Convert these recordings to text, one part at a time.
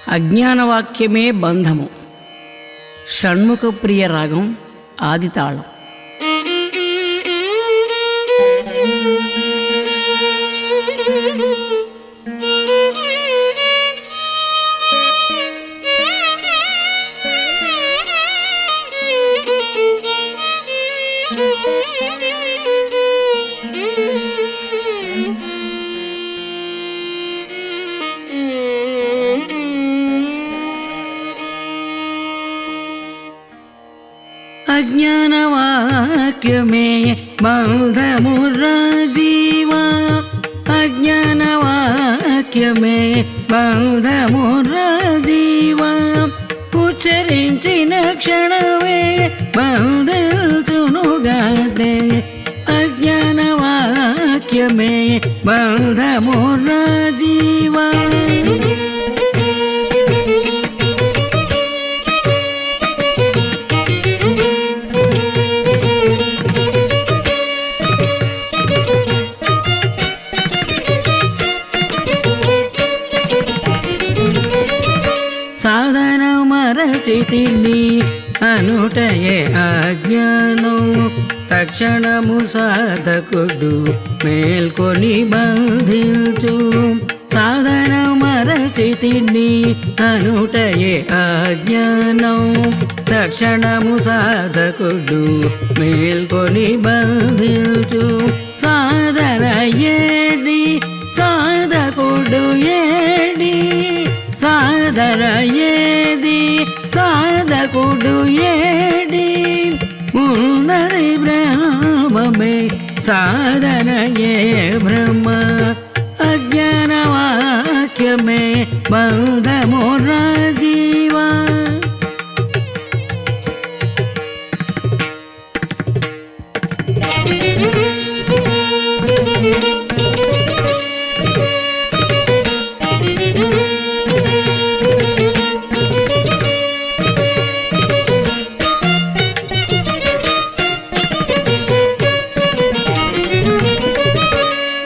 అజ్ఞానవాక్యమే బంధము. షణ్ముఖప్రియ రాగం ఆదితాళం. అజ్ఞానవాక్యమే బంధమురా జీవా, అజ్ఞానవాక్యమే బంధమురా జీవా, ఉచ్చరించిన క్షణమే బంధించునుగాదే. అజ్ఞానవాక్యమే బంధమురా జీవా. సాధన మరచితిని అనుటయే అజ్ఞానం, తక్షణము సాధకుడు మేల్కొని బంధించు. సాధన మరచితిని అనుటయే అజ్ఞానం, తక్షణము సాధకుడు మేల్కొని బంధించు. సాధన ఏది సాధకుడు ఏడి, సాధన ఏది సాధకుడు ఏడి, ఉన్నది బ్రహ్మమే సాధనయే బ్రహ్మ. అజ్ఞానవాక్యమే బంధమురా జీవా.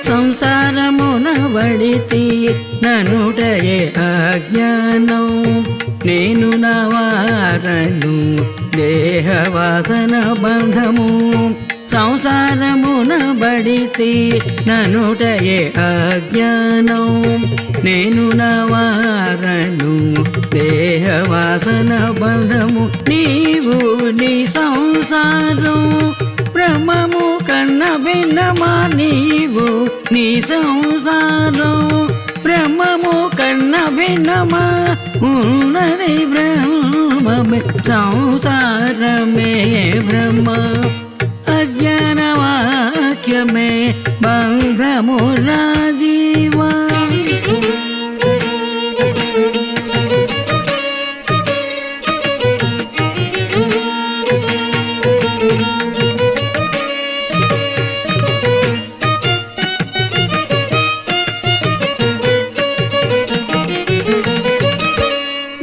సంసారమున వడితి ననుటయే అజ్ఞానం, నేను నవారను దేహవాసన బంధము. సంసారమున బడితి ననుటయే అజ్ఞానం, నేను నవారను దేహవాసన బంధము. నీవు నీ సంసారం బ్రహ్మము కన్న భిన్నమా, నీవు నీ సంసారం బ్రహ్మము కన్న భిన్నమా, ఉన్నది బ్రహ్మమే సంసారమే బ్రహ్మ. అజ్ఞానవాక్యమే బంధమురా జీవా.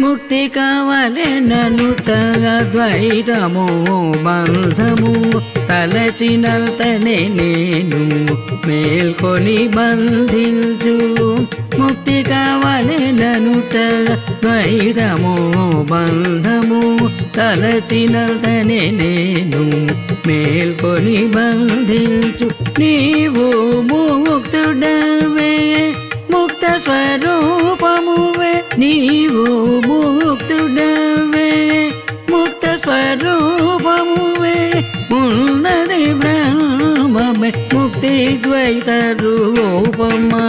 ముక్తి కావలెననుట ద్వైతము బంధము, తలచినంతనే నేను మేల్కొని బంధించు. ముక్తి కావలెననుట ద్వైతము బంధము, తలచినంతనే నేను మేల్కొని బంధించు. నీవు ముక్తుడవే ముక్త స్వరూపమువే, నీవు ముక్తుడవే ముక్త స్వరూపమువే, ఉన్నది బ్రహ్మమే ముక్తి ద్వైత రూపమా.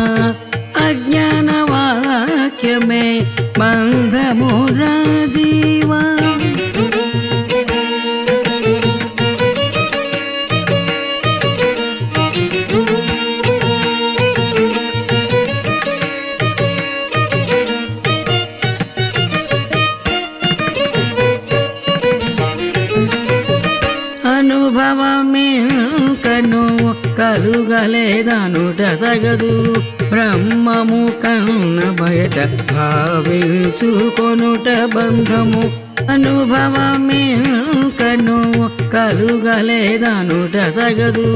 అజ్ఞానవాక్యమే బంధమురా జీవా. అనుభవమేకను కలుగలేదనుట తగదు, బ్రహ్మము కన్న బయట భావించుకొనుట బంధము. అనుభవమేకను కలుగలేదనుట తగదు,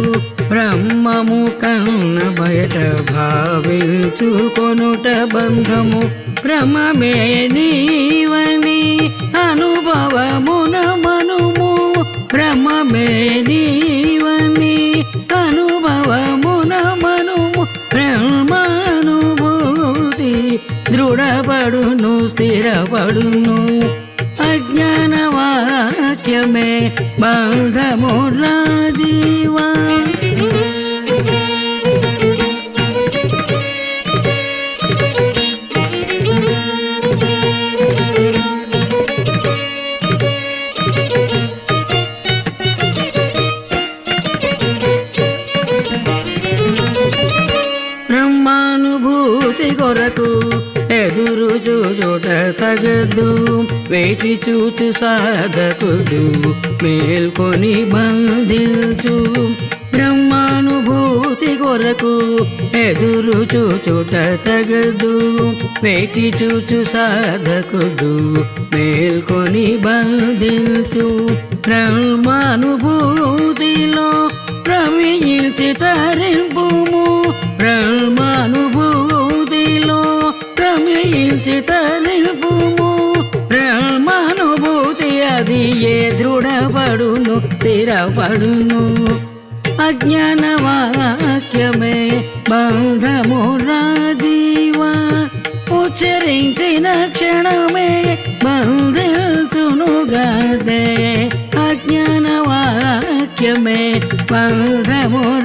బ్రహ్మము కన్న బయట భావించుకొనుట బంధము బ్రహ్మమే నీవని అనుభవమున మనుము బ్రహ్మమే నీవని అనుభవమున మనుము బ్రహ్మానుభూతి దృఢపడును స్థిరపడును అజ్ఞాన వాక్యమే బంధమురా జీవా బ్రహ్మానుభూతి కొరకు ఎదురు చూచుట తగదు వేచి చూచు సాధకుడు మేల్కొని బంధించు బ్రహ్మానుభూతి కొరకు ఎదురు చూచుట తగదు వేచి చూచు సాధకుడు మేల్కొని బంధించు బ్రహ్మానుభూతిలో ప్రవీణించి తరింపుము బ్రహ్మానుభూతిలో ప్రవీణించి తరింపుము బ్రహ్మానుభూతి అది ఏ దృఢపడును స్థిరపడును అజ్ఞాన వాక్యమే బంధమురా జీవా ఉచ్చరించిన క్షణమే బంధించునుగాదే అజ్ఞాన వాక్యమే బంధమురా